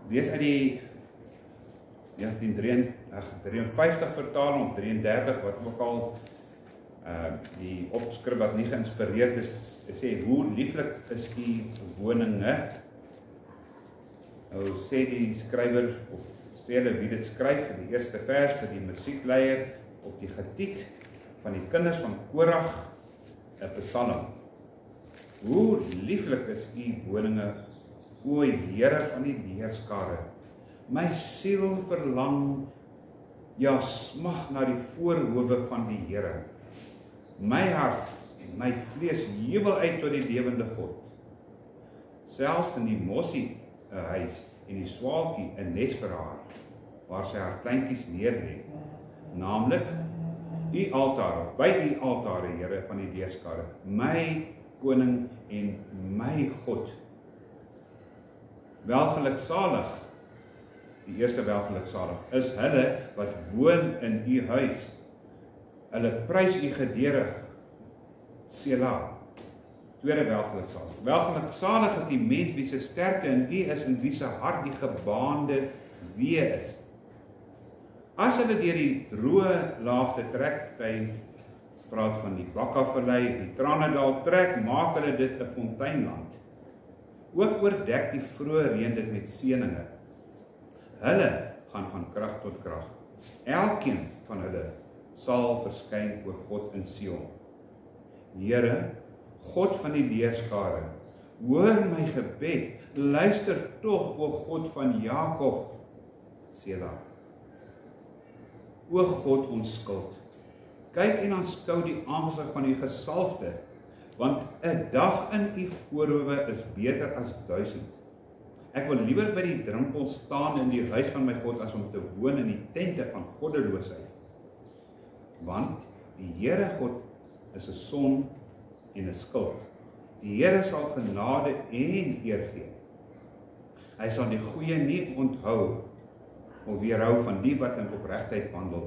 lees uit die 1953 vertaling, of 33, wat ook al die opskrif wat nie geïnspireerd is, sê, hoe lieflik is die woninge. Nou sê die skrywer, of sê hulle wie dit skryf, in die eerste vers vir die musiekleier op die getiet van die kinders van Korag, 'n psalm. Hoe lieflik is u woninge, o Here van die leerskare. My siel verlang, ja smag na die voorhowe van die Here. My hart en my vlees jubel uit tot die lewende God. Selfs in die mossie 'n huis en die swaalkie 'n nes vir haar, waar sy haar kleintjies neerlê, naamlik u altaar, by u altare, Here van die leerskare, my koning en my God. Welgeluksalig, die eerste welgeluksalig, is hulle wat woon in u huis. Hulle prys u geduldig, Selah. Tweede welgeluksalig. Welgeluksalig is die mens wie se sterkte in u is en wie se hart die gebaande wee is. As hulle deur die droë laagte trek, hy praat van die Bakka-vallei, die Tranedal trek, maak hulle dit 'n fonteinland. Ook oordek die vroeë reën dit met seëninge. Hulle gaan van krag tot krag. Elkeen van hulle sal verskyn voor God in Sion. Here, God van die leerskare, hoor my gebed, luister tog, o God van Jakob, Selah. O God ons skuld, kyk en aanskou die aangesig van u gesalfde, want 'n dag in u voorhowe is beter as 1000. Ek wil liewer by die drempel staan in die huis van my God, as om te woon in die tente van goddeloosheid. Want die Here God is 'n son en 'n skild. Die Here sal genade en eer gee. Hy sal die goeie nie onthou of weerhou van die wat in opregtheid wandel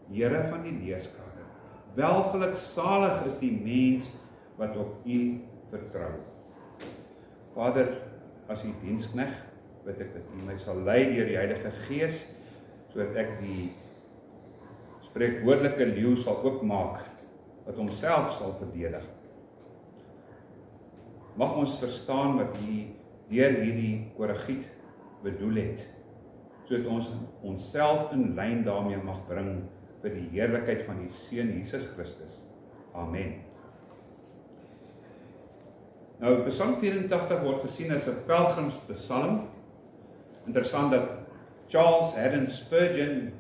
nie. Here van die leerskare, welgeluksalig is die mens wat op u vertrou. Vader, as u dienskneg, bid ek dat u my sal lei deur die Heilige Gees, sodat ek die spreekwoordelike leeu sal oopmaak, wat homself sal verdedig. Mag ons verstaan wat u deur hierdie koragiet bedoel het, sodat ons onsself in lyn daarmee mag bring vir die heerlikheid van die Seun Jesus Christus. Amen. Nou, Psalm 84 word gesien as 'n pelgrimspsalm. Interessant dat Charles Haddon Spurgeon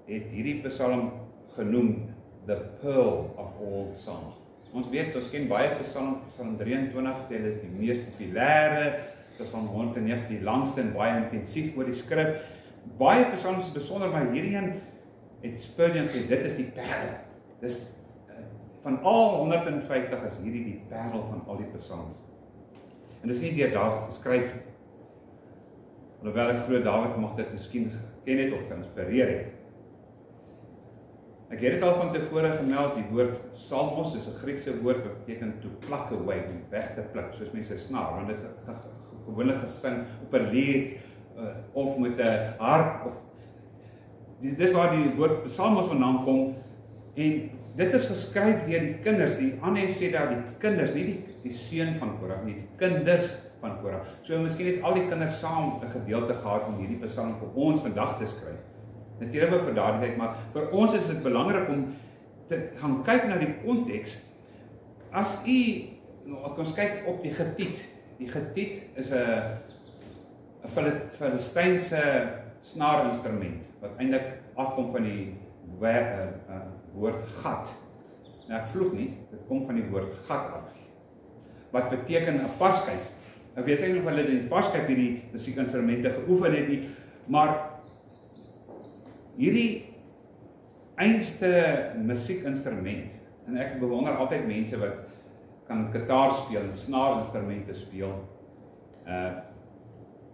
het hierdie psalm genoem the pearl of all psalms. Ons weet, ons ken baie psalm 23, dit is die mees populêre, Psalm 109 die langste en baie intensief oor die skrif. Baie psalms is besonder, maar hierdie een het Spurgeon gesê, dit is die parel. Dis van al 150 is hierdie die parel van al die psalms. En dis nie deur Dawid geskryf nie. Alhoewel ek glo Dawid mag dit miskien geken het of geïnspireer het. Ek het dit al van tevore gemeld, die woord psalmos is 'n Griekse woord wat beteken to pluck away, om weg te pluk, soos mense snaar, want dit gewoonlik gesing op 'n lier of met 'n harp. Dis waar die woord psalmos vandaan kom, en dit is geskryf deur die kinders. Die Anef sê daar die kinders, nie die seun van Korah nie, die kinders van Korah. So miskien het al die kinders saam 'n gedeelte gehad om hierdie psalm vir ons vandag te skryf. Natuurlik ook vir daardie tyd, maar vir ons is dit belangrik om te gaan kyk na die konteks. As ons kyk op die getiet. Die getiet is 'n Filistynse snaarinstrument wat eintlik afkom van die woord gat. Nou ek vloek nie, dit kom van die woord gat af. Wat beteken 'n paskyp. Ek weet nie of hulle in paskyp hierdie musiekinstrumente geoefen het nie, maar hierdie einste musiekinstrument, en ek bewonder altyd mense wat kan gitaar speel en snaarinstrumente speel,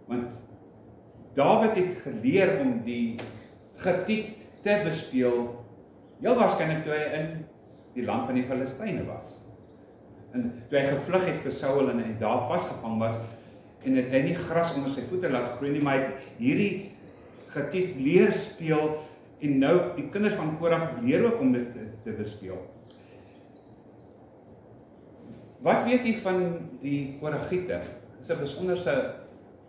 want Dawid het geleer om die getiet te bespeel, heel waarskynlik toe hy in die land van die Filistyne was. En toe hy gevlug het vir Saul en hy daar vasgevang was, en het hy nie gras onder sy voete laat groei nie, maar hy het hierdie getitleer speel, en nou, die kinders van Korag leer ook om dit te bespeel. Wat weet jy van die Koragiete? Dit is 'n besonderse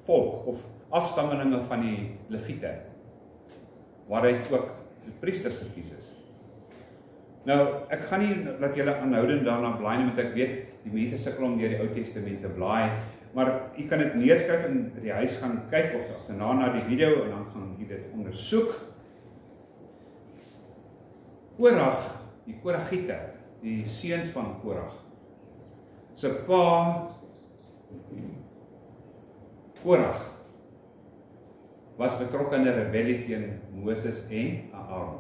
volk, of afstammelinge van die Leviete, waaruit ook die priesters gekies is. Nou, ek gaan nie laat julle aanhoudend daarna blaai nie, want ek weet, die mense sukkel om deur die Ou Testament te blaai, maar jy kan dit neerskryf en by die huis gaan kyk, of agterna na die video, en dan gaan jy dit ondersoek. Korag, die Koragiete, die seuns van Korag, sy pa, Korag, was betrokke in 'n rebellie teen Moses en Aaron.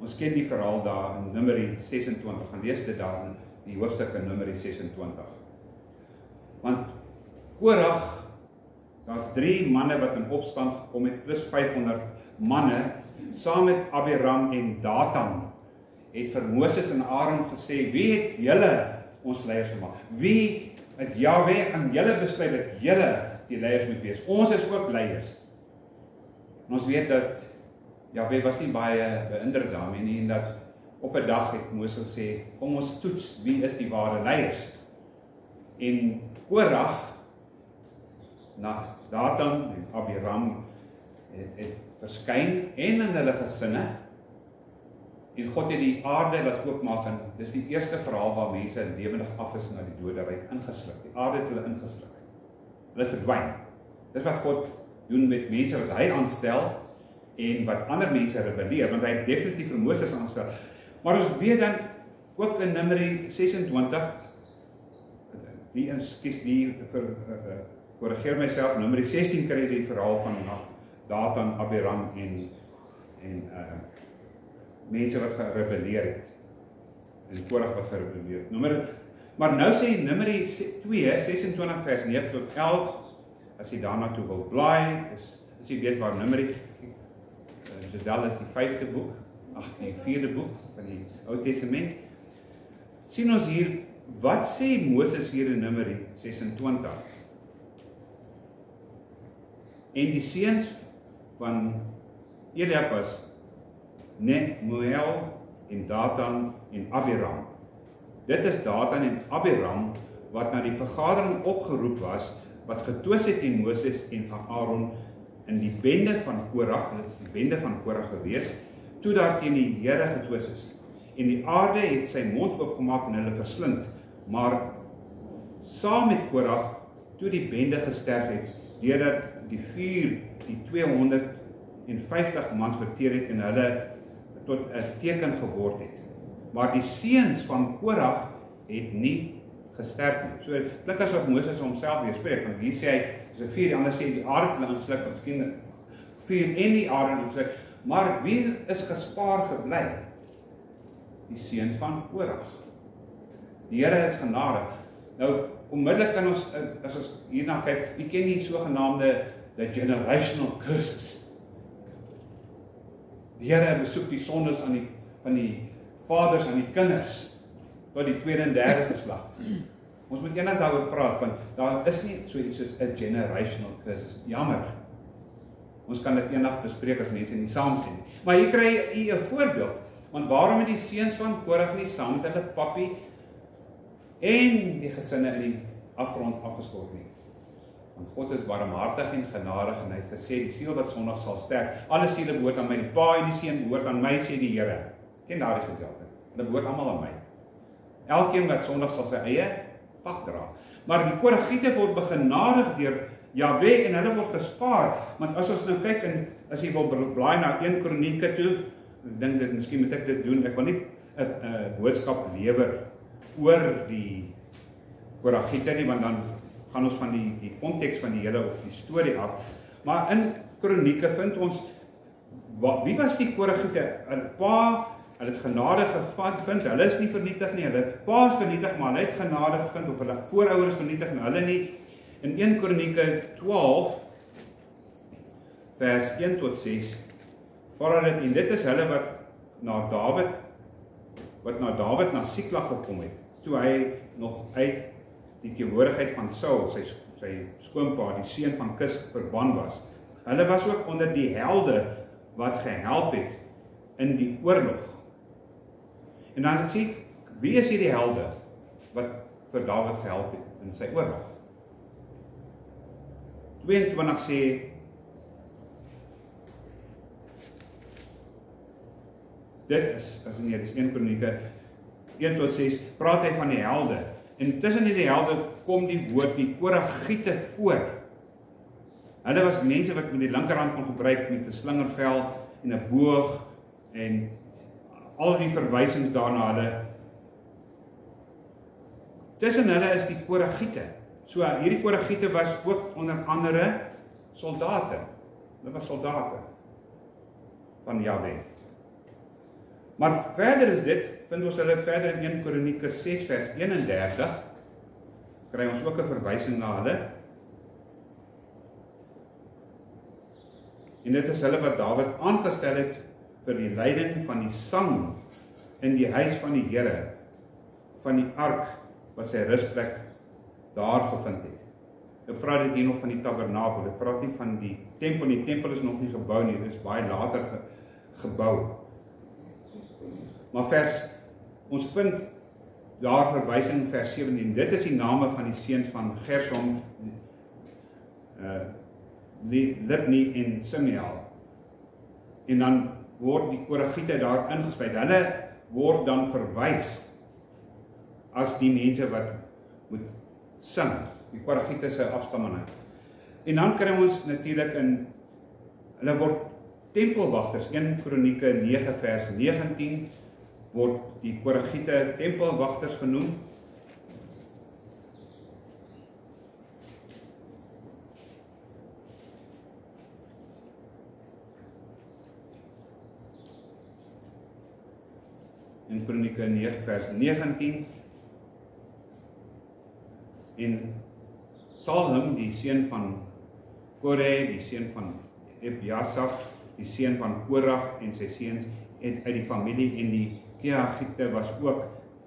Ons ken die verhaal daar in Numeri 26, gaan lees dit daar in die hoofstuk in Numeri 26. Want Korag, daar's 3 manne wat in opstand gekom het, plus 500 manne, saam met Abiram en Datan, het vir Moses en Aaron gesê, wie het julle ons leiers gemaak? Wie het Jahwe aan julle besluit dat julle die leiers moet wees? Ons is ook leiers. En ons weet dat Jahwe was nie baie beïndruk daarmee nie, en dat op 'n dag het Moses gesê, kom ons toets, wie is die ware leiers? En Korag, na Datan en Abiram, het verskyn en in hulle gesinne, en God het die aarde laat oopmaak, en dis die eerste verhaal waar mense lewendig af is na die doderyk ingesluk. Die aarde het hulle ingesluk. Hulle verdwyn. Dis wat God doen met mense wat hy aanstel, en wat ander mense rebelleer, want hy het definitief vir Moses aanstel. Maar ons weet dan, ook in Numeri 26, korrigeer myself, Numeri 16 kry die verhaal van Datan, Abiram en mense wat gerebelleer het, en Korag wat gerebelleer het. Maar nou sê Numeri 2, 26 vers 9 tot 11, as jy daarna toe wil blaai, as jy weet waar Numeri, Giselle is die 5de boek, die 4de boek van die Ou Testament, sien ons hier, wat sê Moses hier in Numeri 26? En die seuns van Eliab was Nemuel en Datan en Abiram. Dit is Datan en Abiram wat na die vergadering opgeroep was, wat getwis het teen Moses en Aaron in die bende van Korag, dit is die bende van Korag gewees, toe daar teen die Here getwis is. En die aarde het sy mond oopgemaak en hulle verslind, maar saam met Korag, toe die bende gesterf het, deurdat die vuur die 250 mans verteer het en hulle tot 'n teken geword het. Maar die seuns van Korag het nie gesterf nie. So klink asof Moses homself weerspreek, want hier sê hy, dis 'n vuur, die ander sê die aarde het hulle ingesluk, miskien vuur en die aarde ingesluk. Maar wie is gespaar gebly? Die seuns van Korag. Die Here is genadig. Nou, onmiddellik kan ons, as ons hierna kyk, jy ken die sogenaamde the generational curses. Die Here besoek die sondes van die vaders aan die kinders, tot die 2de en 3de geslag. Ons moet eendag daaroor praat, want daar is nie so iets soos 'n generational curses. Jammer. Ons kan dit eendag bespreek as mense nie saamstem nie. Maar hier kry jy 'n voorbeeld, want waarom het die seuns van Korag nie saam met hulle pappie en die gesinne in die afgrond afgestort nie? Want God is barmhartig en genadig, en hy het gesê, die siel wat sondig sal sterf, alle siele behoort aan my, die pa en die seun behoort aan my, sê die Here. Ken daardie gedeelte. Hulle behoort almal aan my. Elkeen wat sondig sal sy eie pak dra. Maar die Koragiete word begenadig deur Jahwe en hulle word gespaar. Want as ons nou kyk, en as jy wil blaai na 1 Kronieke toe, ek dink dit, miskien moet ek dit doen, ek wil nie 'n boodskap lewer oor die Koragiete nie, want dan gaan ons van die konteks van die hele of die storie af. Maar in Kronieke vind ons, wie was die Koragiete? Hulle pa, hulle het genade gevind, hulle is nie vernietig nie, hulle pa is vernietig, maar hulle het genade gevind, of hulle voorouers vernietig, en hulle nie. In 1 Kronieke 12, vers 1 tot 6, voordat en dit is hulle wat na Dawid na Siklag gekom het, toe hy nog uit die teenwoordigheid van Saul, sy skoonpa, die seun van Kis, verban was. Hulle was ook onder die helde wat gehelp het in die oorlog. En dan sê, wie is hierdie helde wat vir Dawid gehelp het in sy oorlog? 22 sê, dit is, as nie, dis 1 Kronieke 1-6, praat hy van die helde. En tussen die helde kom die woord, die Koragiete voor. Hulle was mense wat met die linkerhand kon gebruik met 'n slingervel en 'n boog en al die verwysings daarna hulle. Tussen hulle is die Koragiete. So hierdie Koragiete was ook onder andere soldate. Hulle was soldate van Jahwe. Maar verder is dit, vind ons hulle verder in 1 Kronieke 6 vers 31, kry ons ook 'n verwysing na hulle. En dit is hulle wat Dawid aangestel het vir die leiding van die sang in die huis van die Here, van die ark wat sy rusplek daar gevind het. Ek praat dit hier nog van die tabernakel, ek praat nie van die tempel is nog nie gebou nie, dit is baie later gebou. Maar ons vind daar verwysing in vers 17, dit is die name van die seuns van Gersom, Libni en Simea. En dan word die Koragiete daar ingesluit. Hulle word dan verwys as die mense wat moet sing. Die Koragiete se afstammeling. En dan kry ons natuurlik hulle word tempelwagters. 1 Kronieke 9 vers 19 word die Koragiete tempelwagters genoem. In Kronieke 9 vers 19 en Salhum, die seun van Kore, die seun van Ebiasaf, die seun van Korag en sy seuns uit die familie en die Koragiete was ook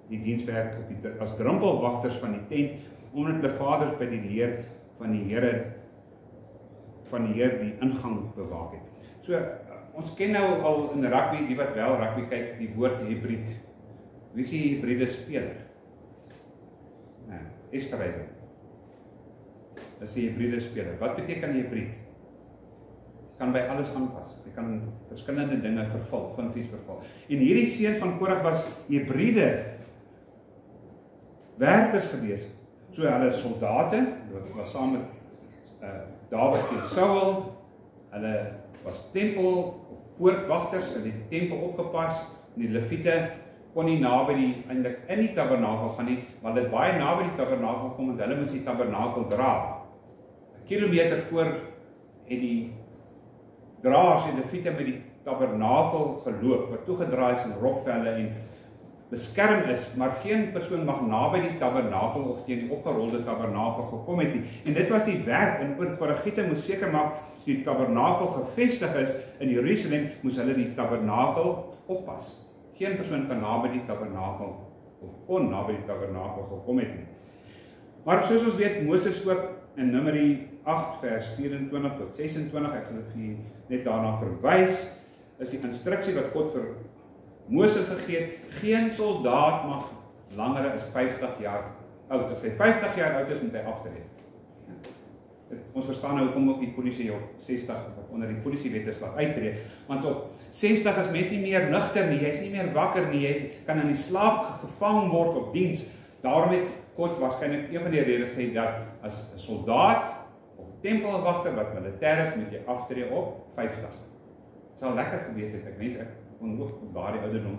die dienswerk as drempelwagters van die tent, omdat hulle vaders by die leer van die Here die ingang bewaak het. So, ons ken nou al in rugby, die wat wel rugby kyk, die woord hybrid. Wie is die hybride speler? Esterreiser. Dis die hybride speler. Wat beteken hybrid? Kan by alles aanpas. Jy kan verskillende dinge vervul, funksies vervul. En hierdie seun van Korag was hybride werkers gewees. So hulle soldate, wat was saam met Dawid en Saul, hulle was tempel poortwagters, hulle het die tempel opgepas, en die Lewiete kon nie naby eintlik in die tabernakel gaan nie, want hulle het baie naby die tabernakel kom, en hulle moes die tabernakel dra. 'n Kilometer voor het die draers en Lewiete met die tabernakel geloop, wat toegedraai is in rokvelle en beskerm is, maar geen persoon mag naby die tabernakel of teen die opgerolde tabernakel gekom het nie. En dit was die werk, en oor Koragiete moes seker maak, die tabernakel gevestig is in Jerusalem, moes hulle die tabernakel oppas. Geen persoon kan naby die tabernakel, of kon naby die tabernakel gekom het nie. Maar soos ons weet, Moses ook in Numeri 8 vers 24 tot 26, ek sal vir net daarna verwys, is die instruksie wat God vir Moses gegee het, geen soldaat mag langer as 50 jaar oud. As hy 50 jaar oud is, moet hy aftree. Ons verstaan nou hoekom ook die polisie op 60, wat onder die polisiewet is, laat uittree. Want op 60 is mens nie meer nugter nie, jy is nie meer wakker nie, jy kan in die slaap gevang word op diens. Daarom het God waarskynlik een van die redes sê dat as 'n soldaat of tempelwagter wat militêr is, moet jy aftree op 50. Het sal lekker gewees het, ek kon ook op daardie ouderdom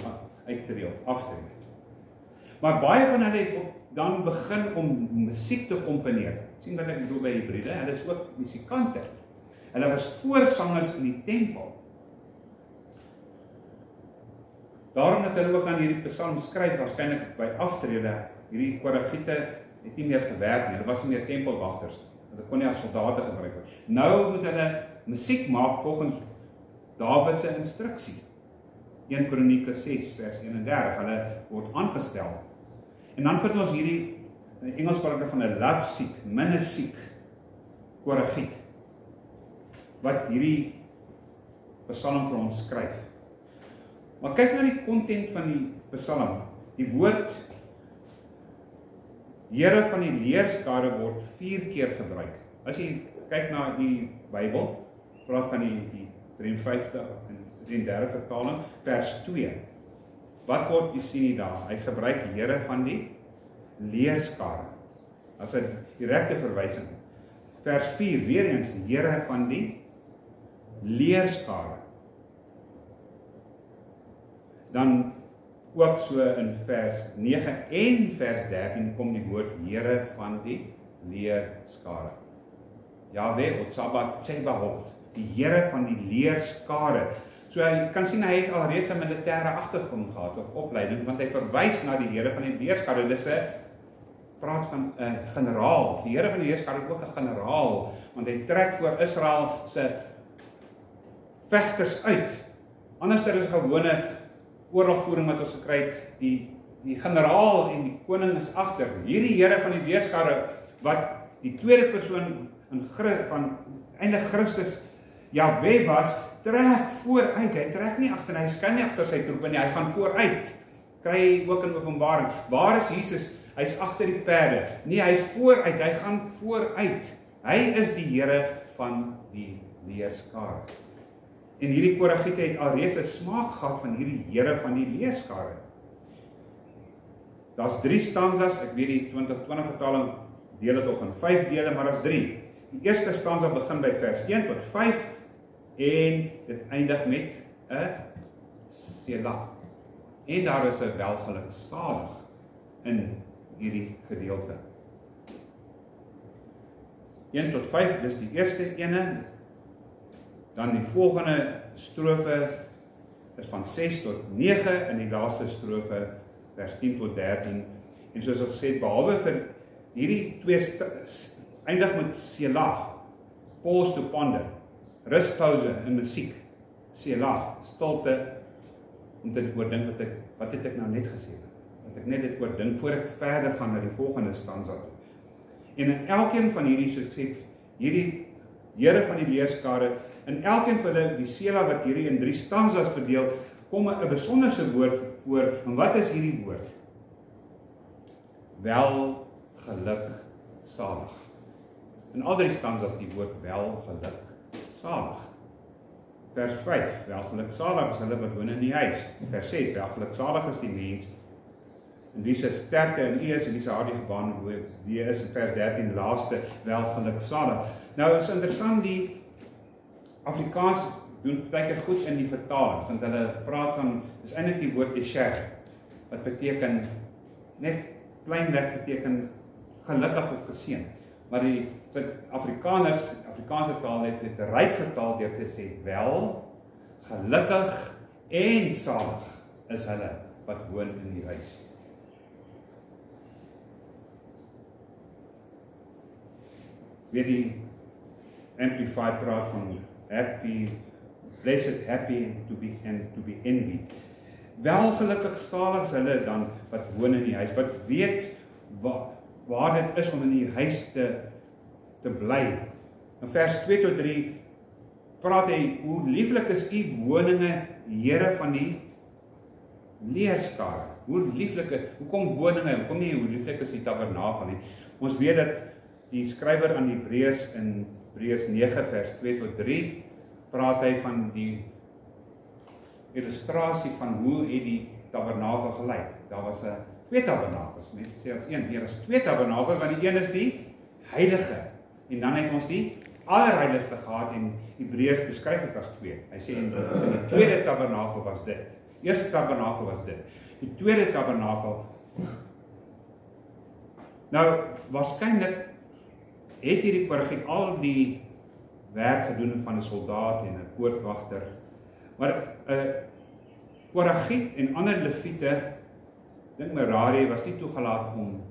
uittree of aftree. Maar baie van hulle het dan begin om musiek te komponeer. Sien wat ek bedoel by hybride, hulle is ook musikante. Hulle was voorsangers in die tempel. Daarom dat hulle ook aan hierdie psalm skryf, waarskynlik by aftrede, hierdie Koragiete het nie meer gewerk nie, hulle was nie meer tempelwagters, hulle kon nie as soldate gebruik word. Nou moet hulle musiek maak volgens Dawid se instruksie. 1 Kronieke 6 vers 31, hulle word aangestel. En dan vind ons hierdie in Engels praat hulle van 'n love siek, minnesiek koragiet, wat hierdie Psalm vir ons skryf. Maar kyk na die content van die Psalm. Die woord Here van die leerskare word 4 keer gebruik. As jy kyk na die Bybel, praat van die 53 en 33 vertaling, vers 2. Wat word jy sien daar? Hy gebruik Here van die leerskare. As 'n direkte verwysing. Vers 4, weer eens, Here van die leerskare. Dan ook so in vers 9 en vers 13 kom die woord Here van die leerskare. Yahweh Otsabat Tsebaoth, die Here van die leerskare. So jy kan sien hy het alreeds 'n militêre agtergrond gehad of opleiding, want hy verwys na die Here van die leerskare. Dis 'n praat van 'n generaal. Die Here van die leerskare is ook 'n generaal, want hy trek voor Israel se vegters uit. Anders is 'n gewone oorlogvoering wat ons gekry het, die generaal en die koning is agter. Hierdie Here van die leerskare wat die tweede persoon van eintlik Christus Jahweh was, trek vooruit. Hy trek nie agter, hy skyn nie agter sy troepe nie, hy gaan vooruit. Kry ook in Openbaring. Waar is Jesus? Hy's agter die perde. Nee, hy's vooruit, hy gaan vooruit. Hy is die Here van die leerskare. En hierdie koragiete het alreeds 'n smaak gehad van hierdie Here van die leerskare. Daar's 3 stanzas, ek weet die 2020 vertaling deel dit op in 5 dele, maar daar's 3. Die eerste stanza begin by vers 1 tot 5 en dit eindig met 'n Selah. En daar is 'n welgeluksalig in hierdie gedeelte. 1 tot 5, dis die eerste ene. Dan die volgende strofe is van 6 tot 9 en die laaste strofe vers 10 tot 13. En soos ek gesê het, behalwe vir hierdie 2 eindig met Selah, pause to ponder, ruspauze in musiek, Selah, stilte, om te oordink wat het ek nou net gesê, dat ek net dit oordink, voor ek verder gaan na die volgende stanza toe. En in elkeen van hierdie, soos ek sê, hierdie Here van die leerskare, in elkeen van die Selah wat hierdie in 3 stanzas verdeel, kom 'n besonderse woord voor, en wat is hierdie woord? Wel geluk salig. In al 3 stanzas die woord wel geluk salig. Vers 5, wel geluk salig is hulle wat woon in die huis. Vers 6, wel geluk salig is die mens en wie se sterkte in U is en wie se hart die gebaan wie is in vers 13 laaste wel geluk salig. Nou is interessant, die Afrikaans doen baie keer goed in die vertaling, want hulle praat van, dis eintlik die woord esher, wat beteken, net kleinweg beteken gelukkig of geseën. Maar die Afrikaanse taal het dit ryk vertaal deur te sê, wel, gelukkig en salig is hulle wat woon in die huis. Weer die Amplified praat van happy, blessed, happy and to be envied. Wel gelukkig salig is hulle dan wat woon in die huis, wat weet waar dit is om in die huis te bly. In vers 2 tot 3 praat hy, hoe lieflik is U woninge, Here van die leerskare. Hoe lieflike, hoekom woninge, hoekom nie hoe lieflik is die tabernakel nie. Ons weet dat die skrywer aan Hebreërs in Hebreërs 9 vers 2 tot 3 praat hy van die illustrasie van hoe het die tabernakel gelyk. Daar was 2 tabernakels. Mense sê as een, as 2 tabernakels, want die een is die heilige. En dan het ons die allerheiligste gehad en Hebreërs beskryf dit as 2. Hy sê in die tweede tabernakel was dit. Die eerste tabernakel was dit. Die tweede tabernakel. Nou, waarskynlik het hierdie koragiet al die werk gedoen van 'n soldaat en 'n poortwagter. Maar 'n koragiet en ander leviete, dink Merari was nie toegelaat om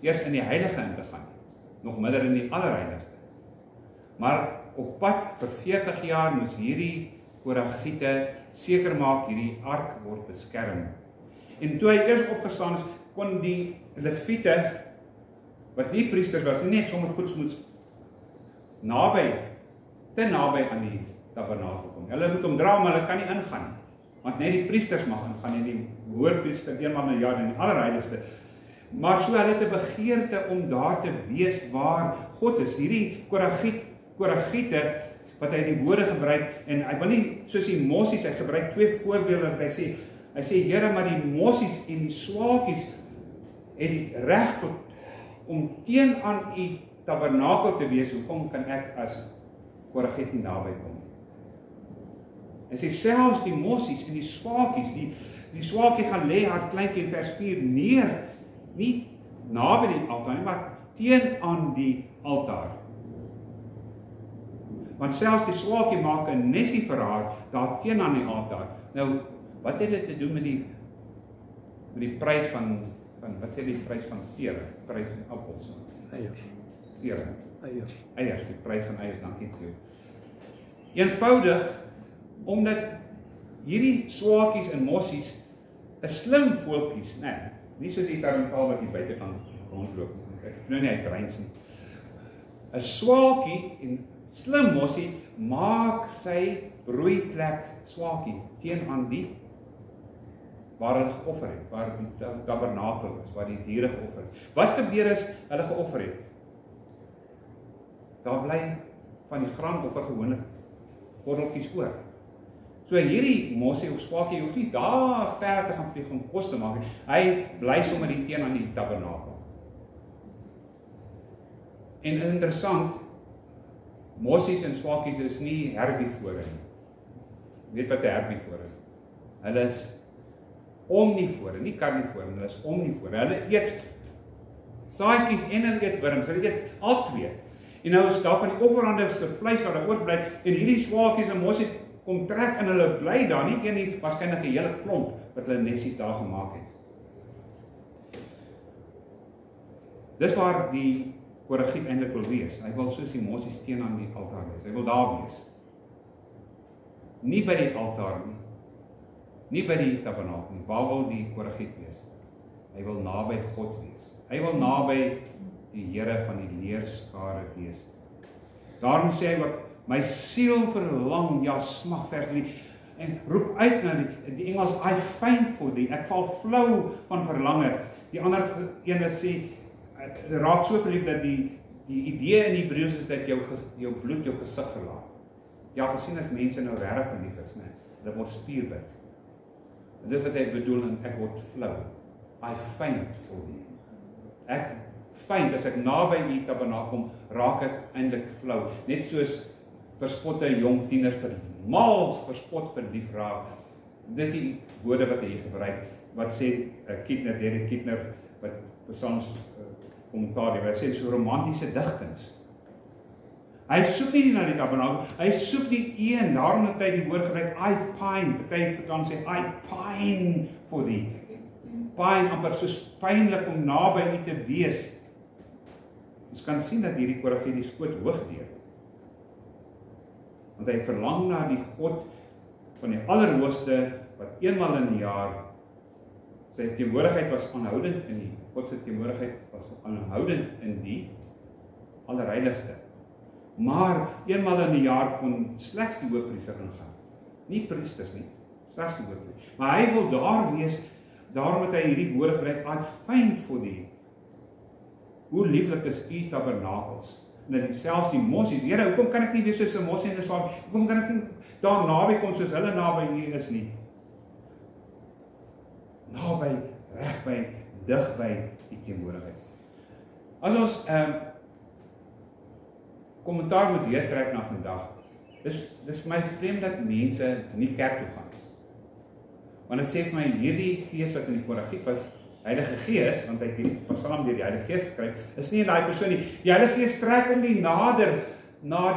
eers in die heilige in te gaan, nog minder in die allerheiligste. Maar op pad vir 40 jaar moes hierdie koragiete seker maak hierdie ark word beskerm. En toe hy eers opgestaan is, kon die Lewiete, wat nie priesters was, nie net sommer goedsmoeds te naby aan die tabernakel kom. Hulle moet omdra, maar hulle kan nie ingaan nie. Want net die priesters mag ingaan en die hoërpriester eenmaal in die jaar in die allerheiligste. Maar so hulle het 'n begeerte om daar te wees waar God is. Hierdie Koragiete wat hy die woorde gebruik, en hy wil nie soos die mossies, hy gebruik 2 voorbeelde, hy sê, Here, maar die mossies en die swaakies het die reg om teen aan u tabernakel te wees. Hoekom kan ek as Koragiet nie naby kom? En sê selfs die mossies en die swaakies, die swaakie gaan lê haar kleintjie in vers 4 neer, nie naby die altaar nie, maar teen aan die altaar. Want selfs die swaakie maak 'n nesie vir haar daar teen aan die altaar. Nou, wat het dit te doen met die prys van wat sê die prys van tere? Prys van appels. Eiers. Tere. Eiers, die prys van eiers, dankie toe. Eenvoudig, omdat hierdie swaakies en mossies 'n slim voeltjies, nie soos die tarantaal wat hier buitekant rondloop nie. Nou nie, hy breins nie. 'n swaakie en slim mossie maak sy broeiplek swaakie teen aan die waar hulle geoffer het, waar die tabernakel is, waar die diere geoffer het. Wat gebeur as hulle geoffer het? Daar bly van die graanoffer gewoonlik korreltjies oor. So hierdie mossie of swaakie hoef nie daar ver te gaan vlieg om kos te maak. Hy bly sommer die teen aan die tabernakel. En interessant, mossies en swaakies is nie herbivore nie. Weet wat 'n herbivore is? Hulle is omnivore, nie karnivore, hulle is omnivore. Hulle eet saadjies en hulle eet wurms, hulle eet al twee. En nou is daar van die offerande se vleis wat daar oorbly, en hierdie swaakies en mossies kom trek en hulle bly daar, nie een nie, waarskynlik 'n hele klomp wat hulle nesies daar gemaak het. Dis waar die Koragiet eintlik wil wees. Hy wil soos die mossies teen aan die altaar wees. Hy wil daar wees. Nie by die altaar nie. Nie by die tabernakel nie. Waar wil die Koragiet wees? Hy wil naby God wees. Hy wil naby die Here van die leerskare wees. Daarom sê hy wat my siel verlang, ja smag vers 3, en roep uit na die Engels, I faint for thee. Ek val flou van verlange. Die ander ene sê raak so verlief dat die idee in Hebreëus is dat jou bloed jou gesig verlaat. Ja, gesien as mense nou regtig verlief is, né? Hulle word spierwit. En dit wat hy bedoel, en ek word flou. I faint for thee. Ek faint, as ek naby die tabernakel kom, raak ek eintlik flou. Net soos verspotte jong tieners verspot verlief raak. Dis die woorde wat hy gebruik, wat sê Derek Kidner, wat Psalms kommentaar, wat sê so romantiese digkuns. Hy soek nie na die tabernakel, hy soek die een, daarom het hy die woord gebruik, I pine, party vertaling sê, I pine for thee. Pine, amper soos pynlik om naby u te wees. Ons kan sien dat hierdie Koragiet die skoot hoog deur. Want hy verlang na die God van die Allerhoogste, wat eenmaal in die jaar, sy teenwoordigheid was aanhoudend in die, God se teenwoordigheid was aanhoudend in die Allerheiligste. Maar eenmaal in die jaar kon slegs die hoofpriester ingaan. Nie priesters nie, slegs die hoofpriester. Maar hy wil daar wees, daarom het hy hierdie woorde gebruik, I faint for thee. Hoe lieflik is u tabernakels. En selfs die mossies, Here, hoekom kan ek nie wees soos 'n mossie en 'n swaan? Hoekom kan ek nie daar naby kom soos hulle naby hier is nie? Naby, regby, digby die teenwoordigheid. As ons kommentaar moet deurtrek na vandag, dis my vreemd dat mense nie kerk toe gaan. Want dit sê vir my, hierdie gees wat in die Koragiet was, Heilige Gees, want hy het die Psalm deur die Heilige Gees gekry, is nie in daai persoon nie. Die Heilige Gees trek hom nie nader na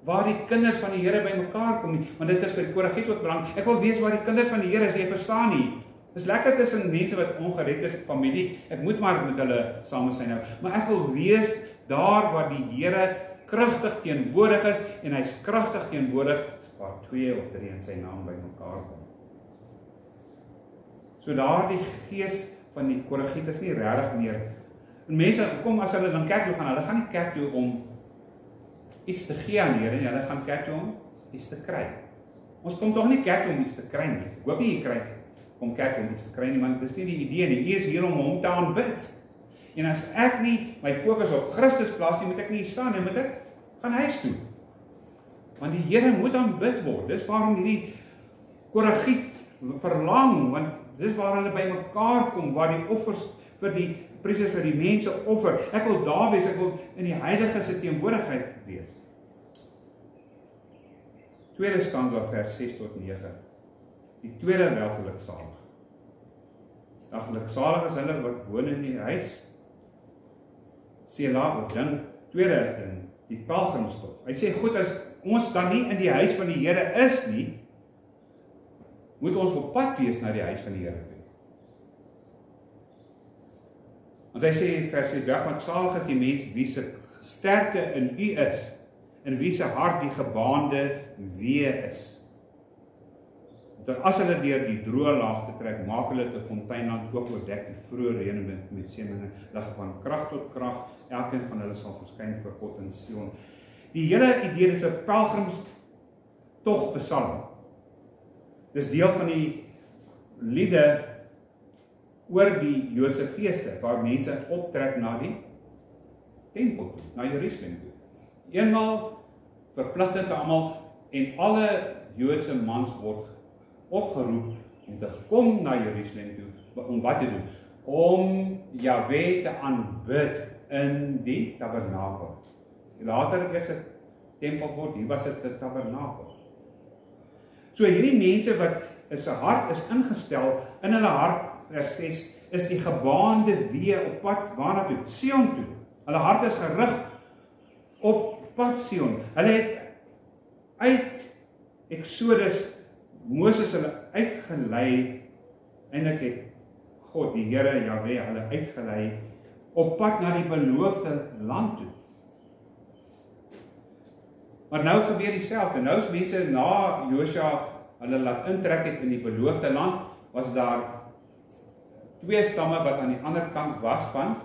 waar die kinders van die Here bymekaar kom nie, want dit is vir die Koragiet ook belangrik. Ek wil weet waar die kinders van die Here is, jy verstaan nie. Dis lekker tussen mense wat ongered is, familie, ek moet maar met hulle saam sy nou, maar ek wil wees daar waar die Here kragtig teenwoordig is, en hy's kragtig teenwoordig waar 2 of 3 in sy naam bymekaar kom. So daar die gees van die Koragiet is nie regtig meer. En mense kom as hulle dan kerk toe gaan, hulle gaan nie kerk toe om iets te gee aan die Here nie, hulle gaan kerk toe om iets te kry. Ons kom tog nie kerk toe om iets te kry nie. Ek hoop nie jy kry om kerk om iets te kry nie, want dis nie die idee nie. Jy is hier om hom te aanbid. En as ek nie my fokus op Christus plaas nie, moet ek nie staan nie, moet ek gaan huis toe. Want die Here moet aanbid word. Dis waarom hierdie Koragiet verlang, want dis waar hulle by mekaar kom, waar die offers vir die priesters vir die mense offer. Ek wil daar wees, ek wil in die heilige se teenwoordigheid wees. Tweede stanza vers 6 tot 9. Die tweede welgeluksalig. Geluksalig is hulle wat woon in die huis. Sela of ding, tweede ding, die pelgrimstog. Hy sê goed, as ons dan nie in die huis van die Here is nie, moet ons op pad wees na die huis van die Here toe. Want hy sê vers 6, welgeluksalig is die mens wie se sterkte in u is, en wie se hart die gebaande weë is. Dat as hulle deur die droë laagte trek, maak hulle te fonteinland oop oordek die vroeë reën met seëninge, hulle van krag tot krag, elkeen van hulle sal verskyn voor God in Sion. Die hele idee is 'n pelgrimstog psalm. Dis deel van die liede oor die Joodse feeste, waar mense optrek na die tempel toe, na Jerusalem toe. Eenmaal verpligtend vir almal, en alle Joodse mans word opgeroep om te kom na Jerusalem toe, om wat te doen? Om Jahwe te aanbid in die tabernakel. Later is dit tempel word, hier was dit 'n tabernakel. So hierdie mense wat se hart is ingestel, in hulle hart, vers 6, is die gebaande weë op pad waarna toe? Sion toe. Hulle hart is gerig op pad Sion. Hulle het uit Exodus Moses hulle uitgelei, eintlik het God, die Here Jahwe, hulle uitgelei op pad na die beloofde land toe. Maar nou gebeur dieselfde. Nou is mense na Josua hulle laat intrek het in die beloofde land, was daar twee stamme wat aan die ander kant was van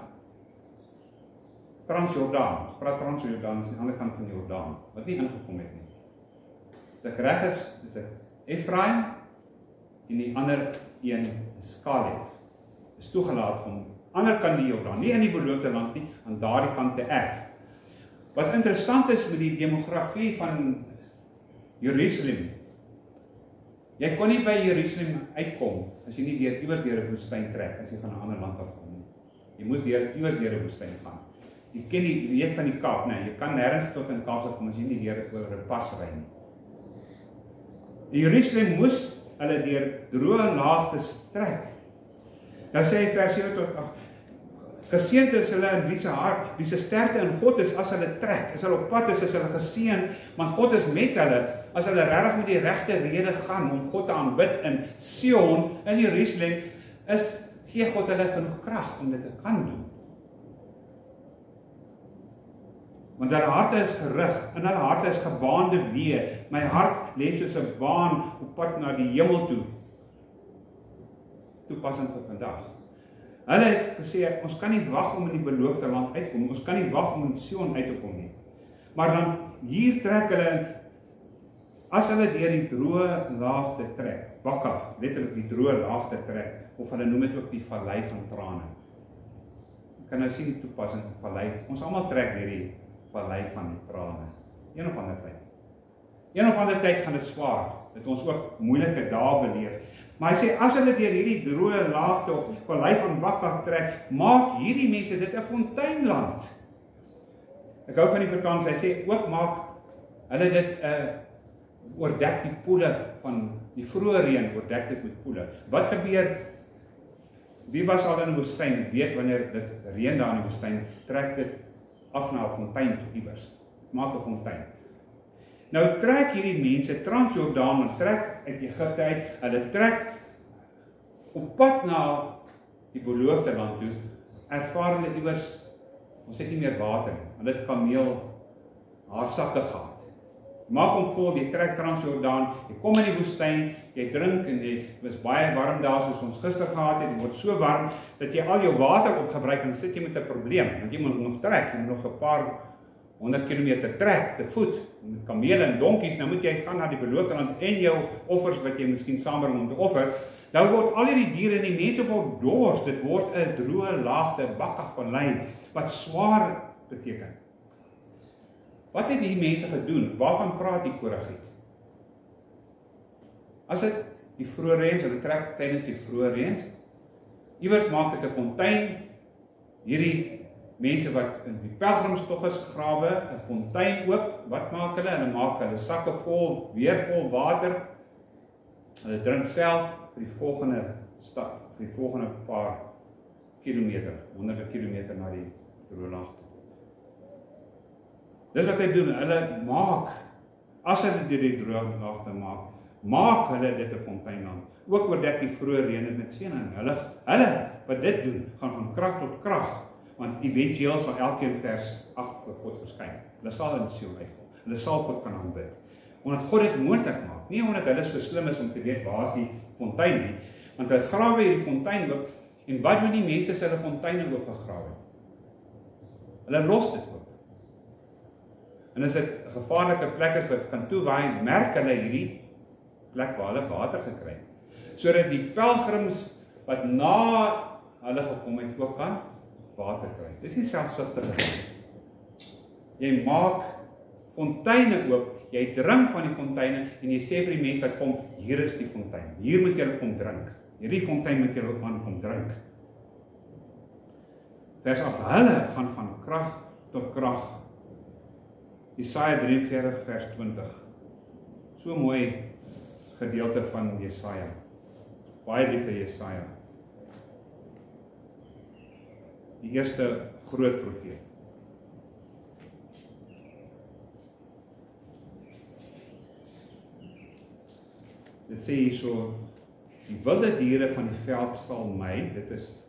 Transjordaan. Ons praat Transjordaan, is aan die ander kant van die Jordaan, wat nie ingekom het nie. As ek reg is dit Efraim en die ander een is Caleb. Is toegelaat om ander kant die Jordaan, nie in die beloofde land nie, aan daardie kant te erf. Wat interessant is met die demografie van Jerusalem, jy kon nie by Jerusalem uitkom as jy nie iewers deur 'n woestyn trek, as jy van 'n ander land af kom nie. Jy moes iewers deur 'n woestyn gaan. Jy ken die weet van die Kaap, nee, jy kan nêrens tot in Kaapstad kom as jy nie deur oor 'n pas ry nie. In Jerusalem moes hulle deur droë laagtes trek. Nou sê hy vers 7 tot 8, geseënd is hulle in wie se hart, wie se sterkte in God is as hulle trek, as hulle op pad is hulle geseën, want God is met hulle, as hulle regtig met die regte rede gaan om God te aanbid in Sion, in Jerusalem, gee God hulle genoeg krag om dit te kan doen. Want hulle harte is gerig, en hulle harte is gebaande weë. My hart lê soos 'n baan op pad na die hemel toe. Toepassing vir vandag. Hulle het gesê, ons kan nie wag om in die beloofde land uit te kom, ons kan nie wag om in Sion uit te kom nie. Maar dan, hier trek hulle, as hulle deur die droë laagte trek, Bakka, letterlik die droë laagte trek, of hulle noem dit ook die vallei van trane. Jy kan nou sien die toepassing van vallei, ons almal trek deur die vallei van die trane, een of ander tyd. Een of ander tyd gaan dit swaar, dat ons ook moeilike dae beleef. Maar hy sê, as hulle deur hierdie droë laagte of vallei van Bakka trek, maak hierdie mense dit 'n fonteinland. Ek hou van die vertaling, hy sê, ook maak hulle dit oordek die poele van die vroeë reën, oordek dit met poele. Wat gebeur? Wie was al in die woestyn, weet wanneer dit reën daar in die woestyn, trek dit af na 'n fontein toe iewers. Maak 'n fontein. Nou trek hierdie mense Transjordaan, en trek uit Egipte uit, hulle trek op pad na die beloofde land toe, ervaar hulle iewers, ons het nie meer water nie, hulle het kameel haar sakke gehad. Maak hom vol, jy trek Transjordaan, jy kom in die woestyn, jy drink en jy is baie warm daar soos ons gister gehad het, dit word so warm dat jy al jou water opgebruik en dan sit jy met 'n probleem, want jy moet nog trek, jy moet nog 'n paar 100 kilometer trek, te voet, met kamele en donkies, nou moet jy gaan na die beloofde land en jou offers wat jy miskien saambring om te offer, nou word al hierdie diere en die mense word dors, dit word 'n droë laagte bakkag van lyn, wat swaar beteken. Wat het die mense gedoen? Waarvan praat die Koragiet? As dit die vroeë reëns, hulle trek tydens die vroeë reëns, iewers maak dit 'n fontein, hierdie mense wat in die pelgrimstog is gegrawe, 'n fontein oop, wat maak hulle? Hulle maak hulle sakke vol, weer vol water, hulle drink self vir die volgende stap, vir die volgende paar kilometer, honderde kilometer na die drooglaag toe. Dis wat hy doen, hulle maak, as hulle die drooglaagte maak hulle dit 'n fontein aan. Ook oordek die vroeë reëne met seëning. Hulle wat dit doen, gaan van krag tot krag, want eventueel sal elkeen vers 8 vir God verskyn. Hulle sal in Sion uitkom. Hulle sal God kan aanbid. Omdat God dit moontlik maak, nie omdat hulle so slim is om te weet waar is die fontein nie, want hulle grawe hierdie fontein oop, en wat doen die mense as hulle fonteine oop gegrawe het? Hulle los dit oop. En as dit 'n gevaarlike plek is wat kan toewaai, merk hulle hierdie plek waar hulle water gekry het. Sodat die pelgrims wat na hulle gekom het ook kan water kry. Dis nie selfsugtig. Jy maak fonteine oop, jy drink van die fonteine en jy sê vir die mense wat kom, hier is die fontein. Hier moet julle kom drink. Hierdie fontein moet julle aankom drink. Vers 8, hulle gaan van krag tot krag. Jesaja 43 vers 20. So mooi gedeelte van Jesaja. Baie lief vir Jesaja. Die eerste groot profeet. Dit sê hierso, die wilde diere van die veld sal my, dit is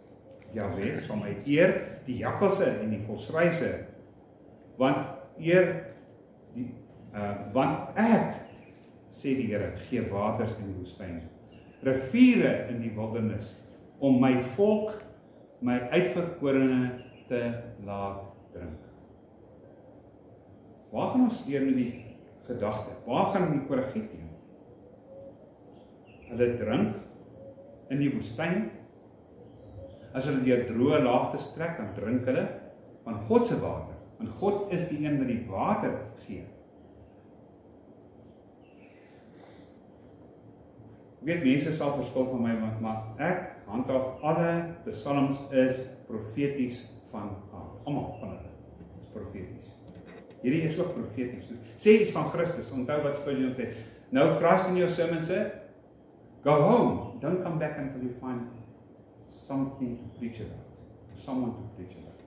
Jahwe, sal my eer, die jakkalse en die volstruise, want ek, sê die Here, gee waters in die woestyn, riviere in die wildernis, om my volk, my uitverkorene te laat drink. Waar gaan ons leer met die gedagte? Waar gaan die Koragiet heen? Hulle drink in die woestyn. As hulle deur droë laagtes trek, dan drink hulle van God se water. Want God is die een wat die water gee. Ek weet, mense sal verskil van my, maar ek handhaaf alle psalms is profeties van aard. Almal van hulle is profeties. Hierdie is ook profeties. Sê iets van Christus, onthou wat Spurgeon sê. No Christ in your sermon sê, go home, don't come back until you find something to preach about. Someone to preach about.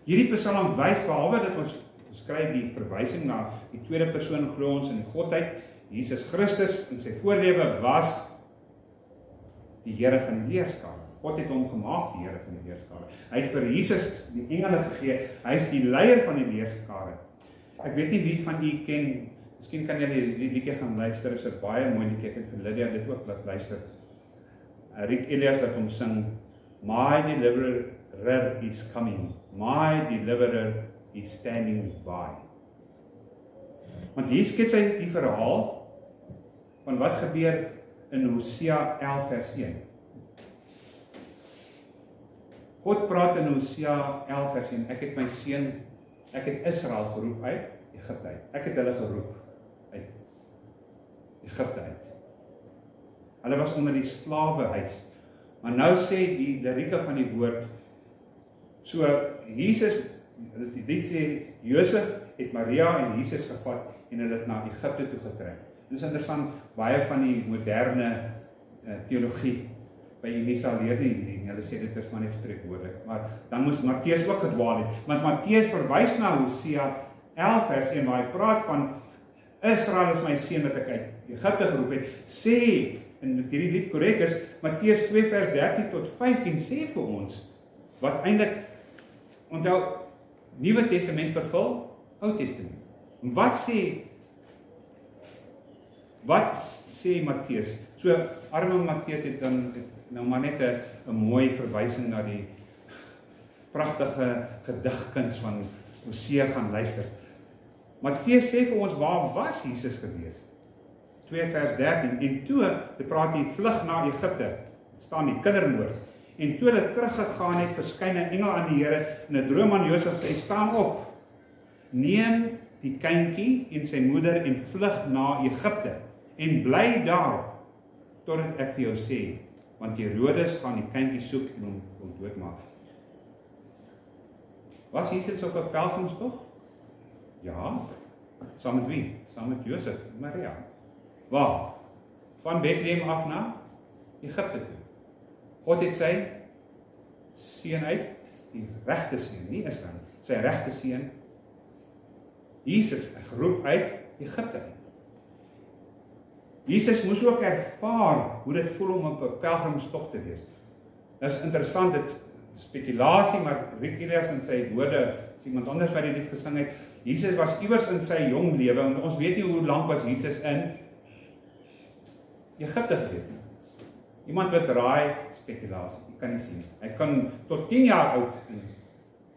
Hierdie psalm wys, behalwe dat ons kry die verwysing na die tweede persoon glo ons in die godheid, Jesus Christus in sy voorlewe was die Here van die leerskare. God het hom gemaak, die Here van die leerskare. Hy het vir Jesus die engele gegee, hy is die leier van die leerskare. Ek weet nie wie van u ken, miskien kan julle die liedjie gaan luister, is 'n baie mooi liedjie, ek het vir Lydia dit ook laat luister. Rick Elias wat hom sing, My deliverer is coming, my deliverer is standing by. Want hier skets hy die verhaal van wat gebeur in Hosea 11 vers 1. God praat in Hosea 11 vers 1, ek het Israel geroep uit Egipte uit. Ek het hulle geroep uit Egipte uit. Hulle was onder die slawehuis. Maar nou sê die lirieke van die woord, so Jesus, dit sê, Josef het Maria en Jesus gevat en hulle het na Egipte toe getrek. Dit is interessant, baie van die moderne teologie by Unisa leer nie hierdie, hulle sê dit is maar net spreekwoordelik, maar dan moes Matteus ook gedwaal het, want Matteus verwys na Hosea 11 vers 1, waar hy praat van Israel is my seun wat ek uit Egipte geroep het, sê, en dat hierdie lied korrek is, Matteus 2 vers 13 tot 15 sê vir ons, wat eintlik, onthou, Nuwe Testament vervul, Ou Testament. En wat sê Wat sê Matteus? So, arme Matteus het dan nou maar net 'n mooi verwysing na die pragtige gedigkuns van Hosea gaan luister. Matteus sê vir ons, waar was Jesus gewees? 2 vers 13, en toe, dit praat hier, vlug na Egipte, dit staan die kindermoord, en toe hulle teruggegaan het, verskyn 'n engel aan die Here, en 'n droom aan Josef sê, staan op, neem die kindjie en sy moeder en vlug na Egipte, en bly daar, totdat ek vir jou sê, want Herodes gaan die kindjie soek en hom doodmaak. Was Jesus op 'n pelgrimstog? Ja. Saam met wie? Saam met Josef en Maria. Waar? Van Bethlehem af na Egipte toe. God het sy seun uit, die regte seun, nie Israel, sy regte seun, Jesus, geroep uit Egipte uit. Jesus moes ook ervaar hoe dit voel om op 'n pelgrimstog te wees. Dit is interessant, dit spekulasie, maar Rick Elias in sy woorde, as iemand anders wat dit gesing het, Jesus was iewers in sy jong lewe, en ons weet nie hoe lank was Jesus in Egipte gewees nie. Iemand wat raai spekulasie, jy kan nie sien. Hy kan tot 10 jaar oud in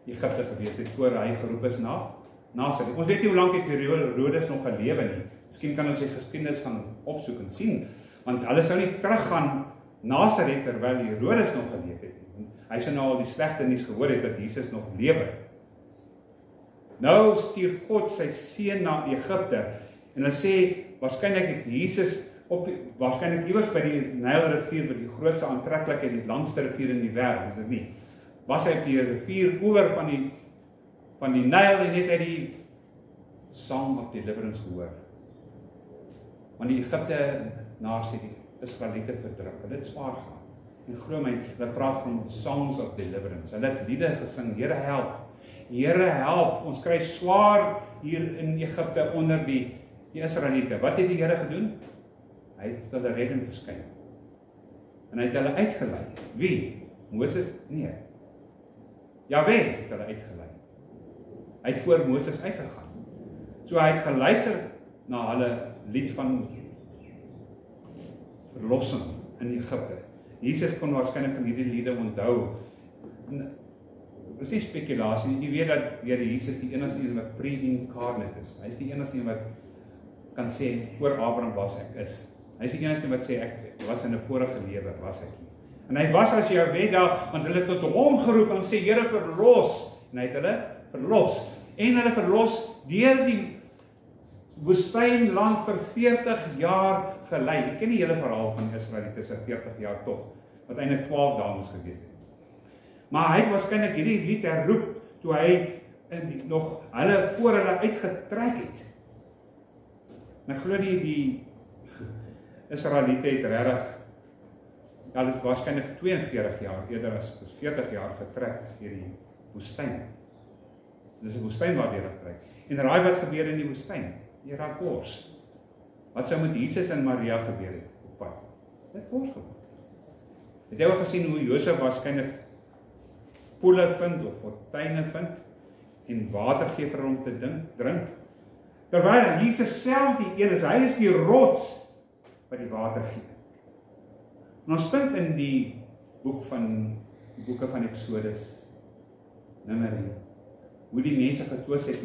Egipte gewees het, voor hy geroep is na Nasaret. Ons weet nie hoe lank het Herodes nog gelewe nie. Miskien kan ons die geskiedenis gaan opsoek en sien, want hulle sou nie teruggaan Nasaret terwyl Herodes nog geleef het nie. Hy sou nou al die slegte nuus gehoor het dat Jesus nog lewe. Nou stuur God sy seun na Egipte, en hulle sê, waarskynlik het Jesus waarskynlik iewers by die Nylrivier, wat die grootste aantreklikheid en die langste rivier in die wêreld, is dit nie. Was hy op die rivier oor van die Nyl en het hy die Song of Deliverance gehoor. Want die Egiptenaars het die Israeliete verdruk, hulle het swaar gehad. En glo my, hulle praat van Songs of Deliverance. Hulle het liede gesing, Here help, Here help, ons kry swaar hier in Egipte onder die Israeliete. Wat het die Here gedoen? Hy het hulle redding verskyn. En hy het hulle uitgelei. Wie? Moses? Nee. Jahwe het hulle uitgelei. Hy het voor Moses uitgegaan. So hy het geluister na hulle lied van verlossing in Egipte. Jesus kon waarskynlik van hierdie liede onthou. Dit is nie spekulasie nie. Jy weet dat Here Jesus die enigste een wat pre-incarnate is. Hy is die enigste een wat kan sê, voor Abraham was ek is. Hy is die enigste wat sê, ek was in 'n vorige lewe, was ek nie. En hy was as Jahwe daar, want hulle het tot hom geroep en sê, Here verlos. En hy het hulle verlos. En hulle verlos deur die woestynland vir 40 jaar gelei. Ek ken die hele verhaal van Israeliete se 40 jaar tog, wat eintlik 12 dae moes gewees het. Maar hy het waarskynlik hierdie lied herroep, toe hy nog hulle voor hulle uitgetrek het. En ek glo nie die Israeliete het regtig, ja, dit was waarskynlik 42 jaar, eerder as 40 jaar getrek deur die woestyn. Dis 'n woestyn waar deur getrek. En raai wat gebeur in die woestyn? Die raak kos. Wat sou met Jesus en Maria gebeur het op pad? Dit kos geword. Het jy al gesien hoe Josef waarskynlik poele vind of fonteine vind en water gee vir hom te drink? Terwyl Jesus self die een is, hy is die rots wat die water gee. En ons vind in die boeke van Exodus, Numeri, hoe die mense getwis het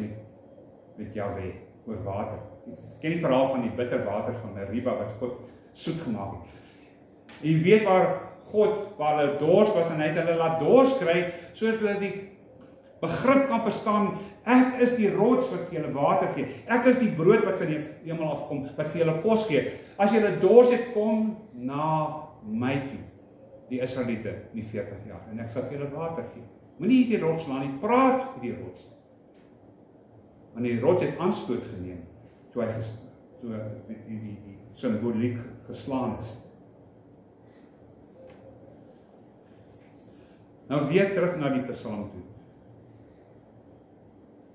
met Jahwe oor water. Ek ken die verhaal van die bitter water van Meriba wat God soet gemaak het. En jy weet waar hulle dors was en hy het hulle laat dors kry, sodat hulle die begrip kan verstaan, ek is die rots wat vir julle water gee. Ek is die brood wat van die hemel afkom, wat vir julle kos gee. As julle dors het, kom na my toe, die Israeliete, die 40 jaar, en ek sal vir julle water gee. Moenie die rots laat nie, praat met die rots. Want die rots het aanstoot geneem, toe die simboliek geslaan is. Nou weer terug na die Psalm toe.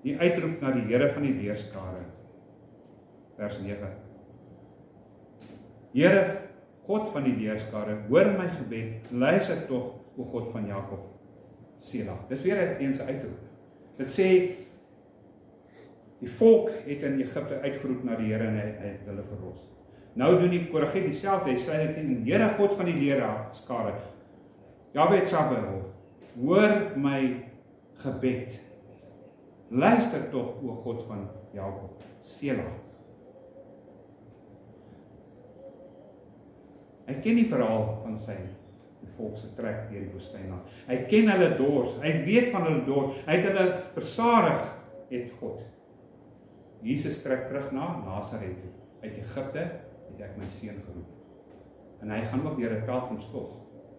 Die uitroep na die Here van die leerskare, vers 9. Here, God van die leerskare, hoor my gebed, luister tog, o God van Jakob, Selah. Dis weer eens 'n uitroep. Dit sê, die volk het in Egipte uitgeroep na die Here en hy het hulle verlos. Nou doen die Koragiet dieselfde, hy sê dit in, Here God van die leerskare, Jahwe Tsabaoth, hoor my gebed. Luister tog, o God van Jakob, Selah. Hy ken die verhaal van die volk se trek deur die woestyn. Hy ken hulle dors, hy weet van hulle dors, hy het hulle versadig, het God. Jesus trek terug na Nasaret toe. Uit Egipte het ek my seun geroep. En hy gaan ook deur 'n pelgrimstog.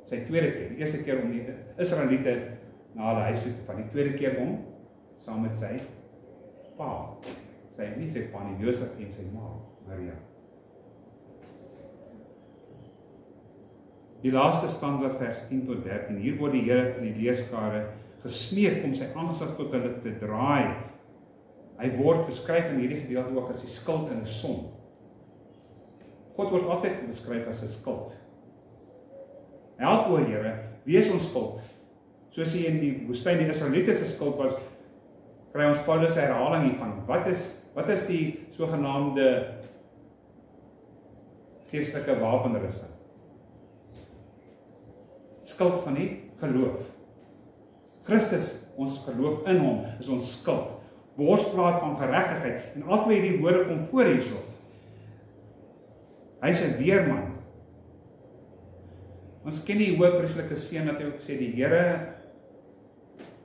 Sy tweede keer, die eerste keer om die Israeliete na hulle huis toe te vat, die tweede keer om saam met sy pa, nie sy pa nie, Josef en sy ma, Maria. Die laaste stanza vers 10 tot 13, hier word die Here in die leerskare gesmeek om sy aangesig tot hulle te draai. Hy word beskryf in hierdie gedeelte ook as die skuld in 'n son. God word altyd beskryf as 'n skuld. Help o Here, wees ons skuld. Soos hy in die woestyn die Israeliete se skuld was, kry ons Paulus se herhaling hiervan. Wat is die sogenaamde geestelike wapenrusting? Skuld van die geloof. Christus, ons geloof in hom, is ons skuld. Borsplaat van geregtigheid. En albei hierdie woorde kom voor hierso. Hy is 'n weerman. Ons ken die hoëpriesterlike seun dat hy ook sê die Here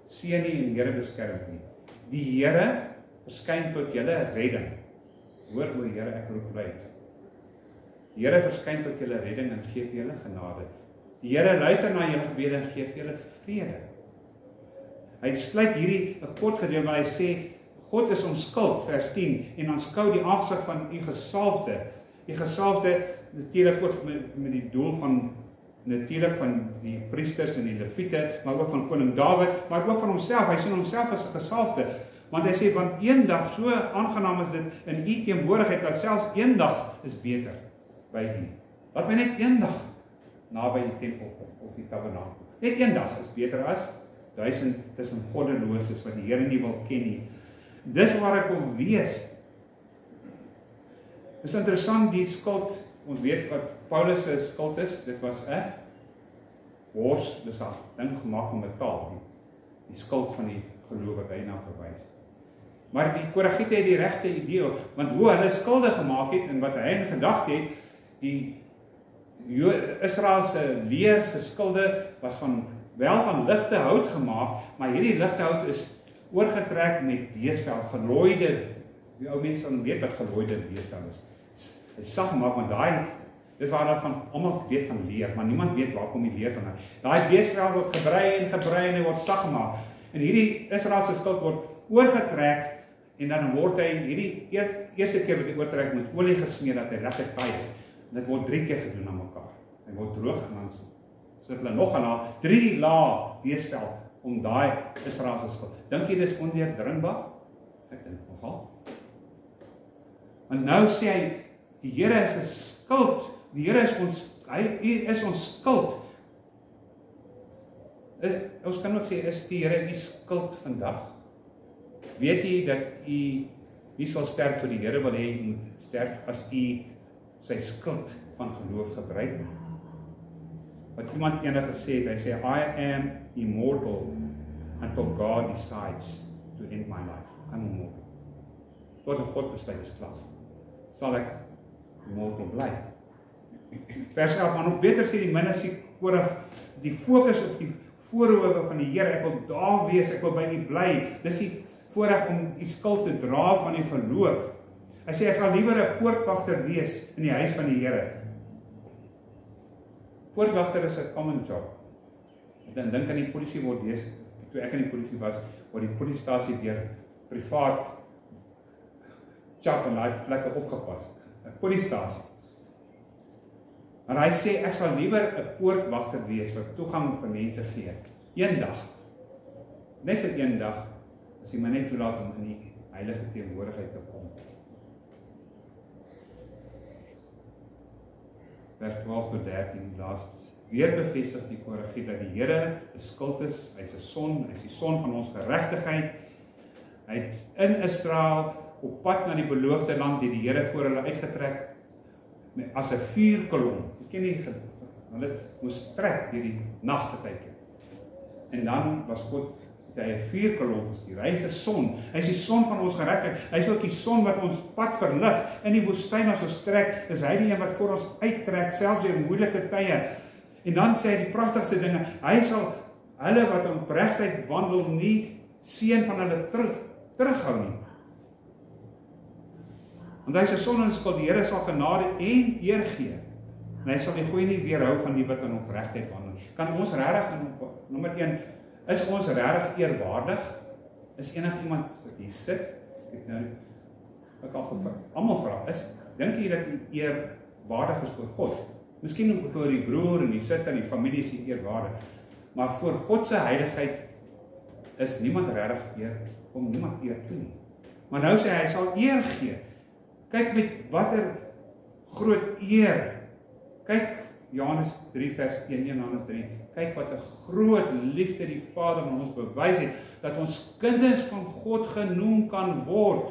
seën nie en die Here beskerm nie. Die Here verskyn tot julle redding. Hoor o Here, ek roep luid. Die Here verskyn tot julle redding en gee vir julle genade. Die Here luister na julle gebede en gee vir julle vrede. Hy sluit hierdie 'n kort gedeelte waar hy sê God is ons skuld, vers 10, en aanskou die aangesig van u gesalfde. Die gesalfde natuurlik ook met die doel van natuurlik van die priesters en die leviete, maar ook van koning Dawid, maar ook van homself. Hy sien homself as 'n gesalfde, want hy sê want eendag so aangenaam is dit in u teenwoordigheid dat selfs eendag is beter by u. Laat my net eendag naby die tempel kom of die tabernakel. Net eendag is beter as 1000 tussen goddeloses wat die Here nie wil ken nie. Dis waar ek wil wees. Dis interessant, die skuld, ons weet wat Paulus se skuld is, dit was 'n bors, dis 'n ding gemaak van metaal, die skuld van die geloof wat hy na verwys. Maar die Koragiete het die regte idee, want hoe hulle skulde gemaak het en wat hy in gedagte het, die Israel se leer se skulde was van ligte hout gemaak, maar hierdie ligte hout is oorgetrek met beesvel, gelooide. Die ou mense dan weet wat gelooide beesvel is. Dit is sag gemaak, want dis waar hulle van almal weet van leer, maar niemand weet waar kom die leer vandaan. Daai beesvel word gebrei en hy word sag gemaak. En hierdie Israeliese skuld word oorgetrek en dan word hy hierdie eerste keer wat hy oortrek met olie gesmeer dat hy regtig taai is. En dit word 3 keer gedoen aan mekaar. Hy word droog en dan sit hulle nog aan 3 lae beesvel om daai Israeliese skuld. Dink jy dis ondeurdringbaar? Ek dink nogal. Want nou sê hy, die Here is 'n skuld. Die Here is ons skuld. Ons kan ook sê, is die Here nie skuld vandag? Weet jy dat u nie sal sterf vir die Here, want hy moet sterf as u sy skuld van geloof gebruik? Wat iemand eendag gesê het, hy sê, I am immortal until God decides to end my life. I'm immortal. Tot God besluit is klaar. Sal ek immortal bly. Vers 11, maar nog beter sê die minnes die fokus op die voorhoewe van die Here. Ek wil daar wees, ek wil by u bly. Dis die voorreg om die skuld te dra van die geloof. Hy sê, ek sal liewer 'n poortwagter wees in die huis van die Here. Poortwagter is 'n common job. Ek dink aan die polisie word toe ek in die polisie was, word die polisiestasie deur privaat chap en daai plekke opgepas. 'n Polisiestasie. Maar hy sê, ek sal liewer 'n poortwagter wees wat toegang vir mense gee. Eendag, net vir eendag, as hy my net toelaat om in die heilige teenwoordigheid te kom. Vers 12 tot 13, laas weer bevestig die Koragiet dat die Here 'n skuld is, hy is 'n son, hy is die son van ons geregtigheid. Hy het in Israel op pad na die beloofde land die Here voor hulle uitgetrek, as 'n vuurkolom. Ek ken nie, hulle moes trek deur die nag partykeer. En dan was God, het hy 'n vuurkolom gestuur. Hy is 'n son. Hy is die son van ons geregtigheid. Hy is ook die son wat ons pad verlig. In die woestyn as ons trek, is hy die een wat voor ons uittrek, selfs deur moeilike tye. En dan sê hy die pragtigste dinge. Hy sal hulle wat in opregtheid wandel nie seën van hulle terughou nie. Want hy is 'n son en skuld. Die Here sal genade en eer gee. En hy sal die goeie nie weerhou van die wat in opregtheid wandel. Kan ons regtig, nommer 1, is ons regtig eerwaardig? Is iemand wat hier sit? Ek al gevra, almal vra, dink jy dat jy eerwaardig is voor God? Miskien voor die broer en die suster en die familie is jy eerwaardig. Maar voor God se heiligheid is niemand regtig kom niemand eer toe nie. Maar nou sê hy sal eer gee. Kyk met watter groot eer. Kyk Johannes 3 vers 1, Johannes 3. Kyk wat 'n groot liefde die Vader aan ons bewys het, dat ons kinders van God genoem kan word.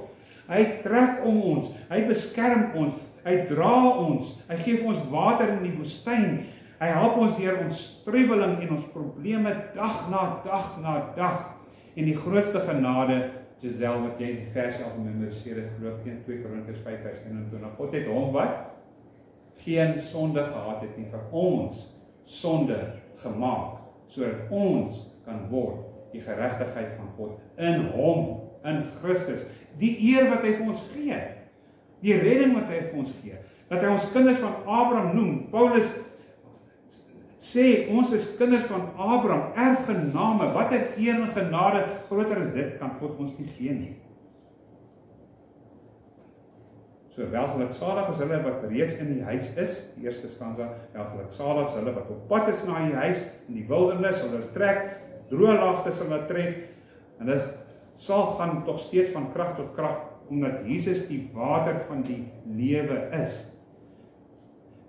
Hy trek om ons, hy beskerm ons, hy dra ons, hy gee vir ons water in die woestyn. Hy help ons deur ons struweling en ons probleme dag na dag na dag. En die grootste genade, Giselle, wat jy die versie al gememoriseer het, glo ek in 2 Korintiërs 5 vers 21. God het hom wat? Geen sonde gehad het nie, vir ons sonde gemaak, sodat ons kan word die geregtigheid van God in hom, in Christus. Die eer wat hy vir ons gee, die redding wat hy vir ons gee, dat hy ons kinders van Abraham noem. Paulus sê, ons is kinders van Abraham, erfgename. Wat 'n eer en genade groter as dit kan God ons nie gee nie. So welgeluksalig is hulle wat reeds in die huis is, die eerste stanza, welgeluksalig is hulle wat op pad is na die huis, in die wildernis, hulle trek, droë lagte sal hulle tref, en dit sal gaan tog steeds van krag tot krag, omdat Jesus die water van die lewe is.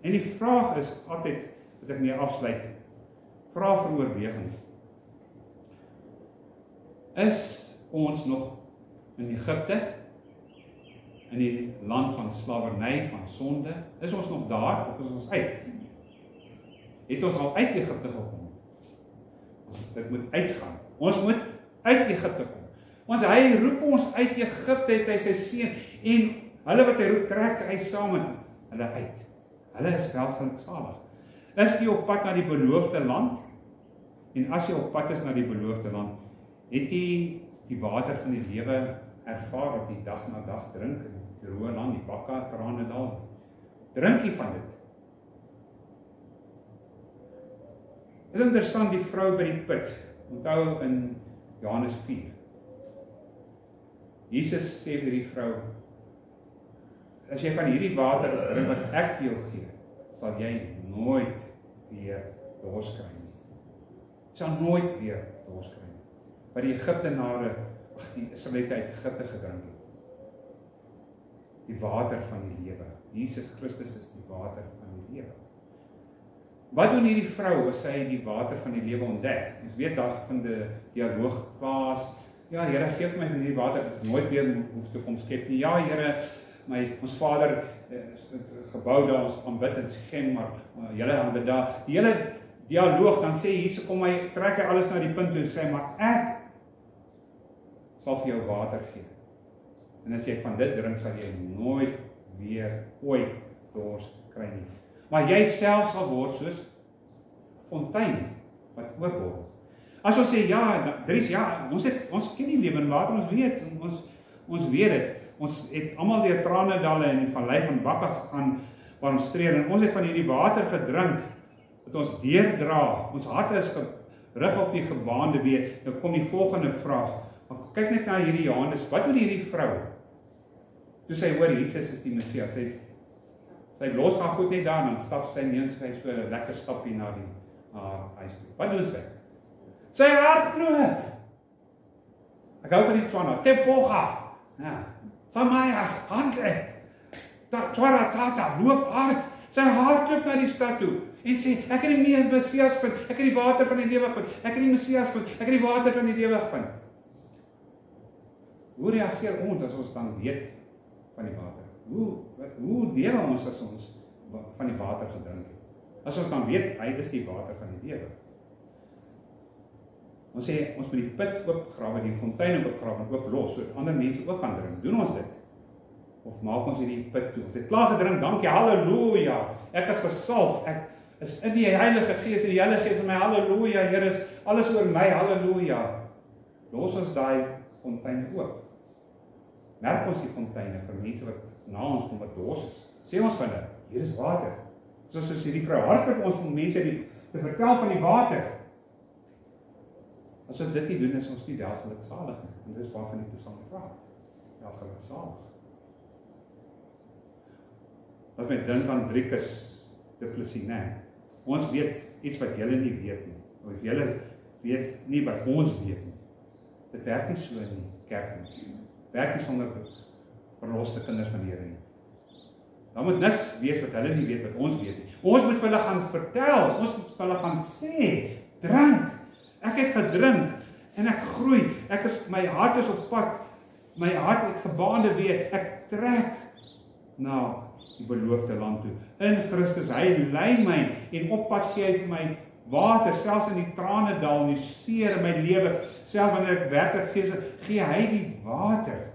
En die vraag is altyd, wat ek mee afsluit, vraag vir oorweging. Is ons nog in Egipte, in die land van slawerny, van sonde? Is ons nog daar, of is ons uit? Het ons al uit Egipte gekom? Dit moet uitgaan. Ons moet uit Egipte kom. Want hy roep ons uit Egipte, het hy sy seun, en hulle wat hy roep, trek hy saam met hulle uit. Hulle is welgeluksalig. Is jy op pad na die beloofde land? En as jy op pad is na die beloofde land, het jy die water van die lewe ervaar wat jy dag na dag drink in die droë land, die bakka, Tranendal. Drink jy van dit? Is interessant, die vrou by die put, onthou in Johannes 4. Jesus sê vir die vrou, as jy van hierdie water drink wat ek vir jou gee, sal jy nooit weer dors kry nie. Sal nooit weer dors kry nie. Wat die Egiptenare, die Israeliete uit Egipte gedrink het. Die water van die lewe. Jesus Christus is die water van die lewe. Wat doen hierdie vrou as sy die water van die lewe ontdek? Ons weet daar van die dialoog Paas, ja Here, gee vir my van hierdie water, dat ek nooit weer hoef te kom skep nie. Ja Here, ons Vader gebou daar, ons aanbid in Sichem, maar julle aanbid daar. Die hele dialoog, dan sê hier, kom hy, trek hy alles na die punt toe, sê, maar ek sal vir jou water gee. En as jy van dit drink, sal jy nooit weer ooit dors kry nie. Maar jy self sal word soos fontein wat oopborrel. As ons sê ja, Dries, ja, ons ken die lewende water, ons weet dit. Ons het almal deur Tranendalle en die vallei van Bakka gegaan waar ons streer, en ons het van hierdie water gedrink wat ons deurdra. Ons harte is gerig op die gebaande weë. Nou kom die volgende vraag. Maar kyk net na hierdie Johannes. Wat doen hierdie vrou? Toe sy hoor Jesus is die Messias, sy los gaan goed net daar, dan stap sy neens, sy so 'n lekker stappie na die huis toe. Wat doen sy? Sy hardloop. Ek hou van die Tswana, Tepoga. Ja. Samayas, hardloop. Tswana tata, loop hard. Sy hardloop na die stad toe en sê, ek het die Messias vind, ek het die water van die lewe vind, ek het die Messias vind, ek het die water van die lewe vind. Hoe reageer ons as ons dan weet van die water? Hoe lewe ons as ons van die water gedrink het. As ons dan weet, hy is die water van die lewe. Ons sê, ons moet die put oopgrawe, die fontein oopgrawe en ooplos, sodat ander mense ook kan drink. Doen ons dit? Of maak ons hierdie put toe? Ons het klaar gedrink, dankie, halleluja. Ek is gesalf, ek is in die Heilige Gees, en die Heilige Gees in my, halleluja, Here is alles oor my, halleluja. Los ons daai fontein oop. Merk ons die fonteine vir mense wat na ons kom wat dors is. Sê ons van hulle, hier is water. Soos as hierdie vrou hardloop ons om mense te vertel van die water. As ons dit nie doen, is ons nie welgelukkig salig nie. En dis waarvan die Psalm praat. Welgelukkig salig. Wat my dink aan Driekus Du Plessis, nee. Ons weet iets wat julle nie weet nie. Of julle weet nie wat ons weet nie. Dit werk nie so in die kerk nie. Werk nie sonder verloste kinders van die Here nie. Dan moet niks wees wat hulle nie weet wat ons weet nie. Ons moet vir hulle gaan vertel, ons moet vir hulle gaan sê, drink. Ek het gedrink en ek groei. My hart is op pad. My hart het gebaande weer. Ek trek na die beloofde land toe. In Christus, hy lei my en op pad gee hy vir my water, selfs in die tranendal, in die seer in my lewe, selfs wanneer ek werklik gee hy die water.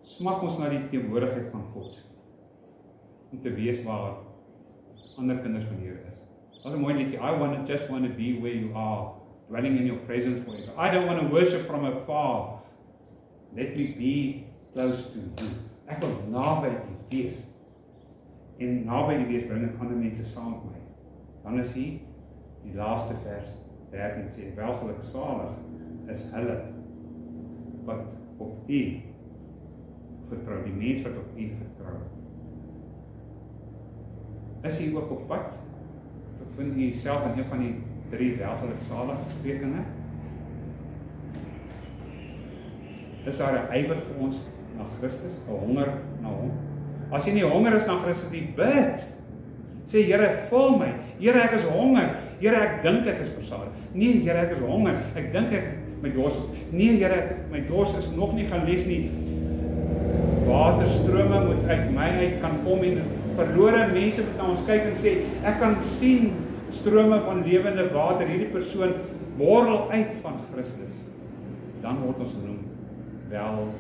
Smag ons na die teenwoordigheid van God, om te wees waar ander kinders van die Here is. Dat is 'n mooi liedjie. Just want to be where you are, dwelling in your presence forever. I don't want to worship from afar. Let me be close to you. Ek wil naby U wees. En naby U wees bring ek ander mense saam met my. Dan is hier die laaste vers 13 sê, welgelukkig salig is hulle wat op U vertrou, die mens wat op U vertrou. Is U ook op pad? Vind U self in een van die 3 welgelukkig salig sprekinge? Is daar 'n ywer vir ons na Christus, 'n honger na hom? As jy nie honger is na Christus nie, bid. Sê, Here, vul my. Here, ek is honger. Here, ek dink ek is versadig. Nee, Here, ek is honger. Ek dink my dors. Nee, Here, my dors is nog nie gaan les nie. Waterstrome moet uit my uit kan kom en verlore mense moet na ons kyk en sê, ek kan sien strome van lewende water. Hierdie persoon borrel uit van Christus. Dan word ons genoem wel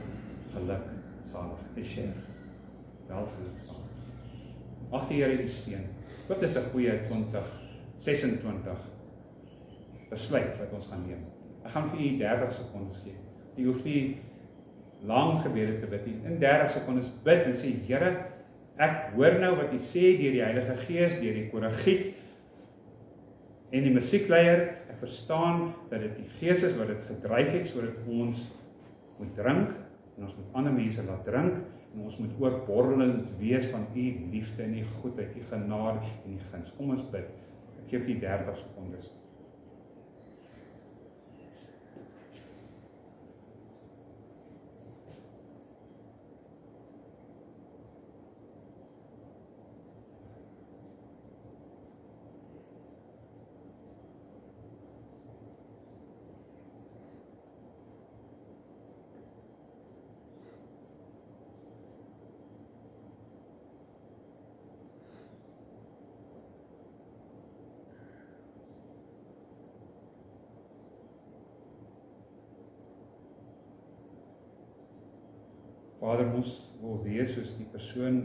geluk salig. Esher. Wel geluk salig. Mag die Here U seën. Dit is 'n goeie 2026 besluit wat ons gaan neem. Ek gaan vir U 30 sekondes gee. Jy hoef nie lang gebede te bid nie. In 30 sekondes bid en sê, Here, ek hoor nou wat U sê deur die Heilige Gees, deur die koragiet en die musiekleier. Ek verstaan dat dit die Gees is wat dit gedryf het sodat ons moet drink en ons moet ander mense laat drink en ons moet ook borrelend wees van U liefde en U goedheid, U genade en U guns. Kom ons bid. Ek gee vir U 30 sekondes. Vader, ons wil wees soos die persoon,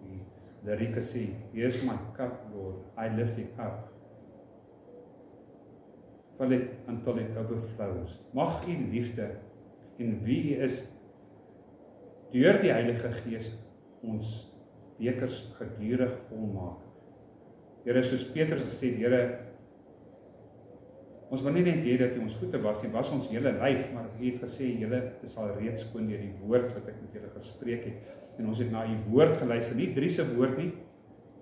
die lirieke sê, here's my cup, Lord, I lift it up. Fill it until it overflows. Mag U liefde en wie U is, deur die Heilige Gees ons bekers gedurig volmaak. Here, soos Petrus gesê, Here, ons wil nie net hê dat U ons voete was nie, was ons hele lyf, maar U het gesê, julle is al reeds skoon deur die woord wat ek met julle gespreek het. En ons het na U woord geluister, nie Dries se woord nie,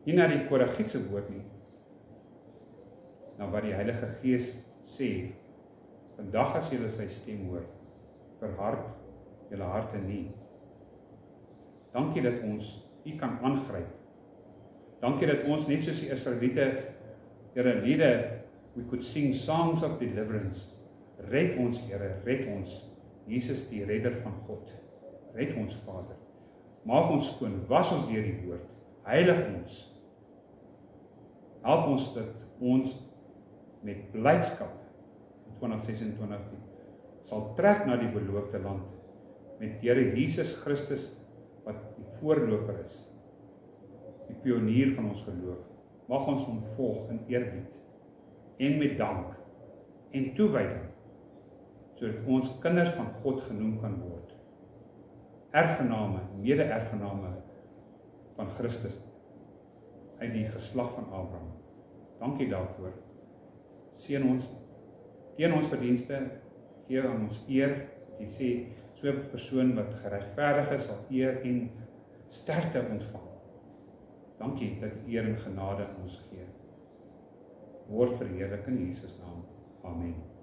nie na die koragiet se woord nie, na wat die Heilige Gees sê. Vandag as julle sy stem hoor, verhard julle harte nie. Dankie dat ons U kan aangryp. Dankie dat ons net soos die Israeliete, Here, liede, we could sing songs of deliverance. Red ons, Here, red ons. Jesus, die redder van God. Red ons, Vader. Maak ons skoon, was ons deur die woord, heilig ons. Help ons dat ons met blydskap in 2026 sal trek na die beloofde land met Here Jesus Christus wat die voorloper is, die pionier van ons geloof. Mag ons hom volg in eerbied en met dank en toewyding, sodat ons kinders van God genoem kan word. Erfgename, mede-erfgename van Christus uit die geslag van Abraham. Dankie daarvoor. Seën ons teen ons verdienste, gee aan ons eer. Jy sê, so 'n persoon wat geregverdig is, sal eer en sterkte ontvang. Dankie dat eer en genade ons gee. Word verheerlik in Jesus naam. Amen.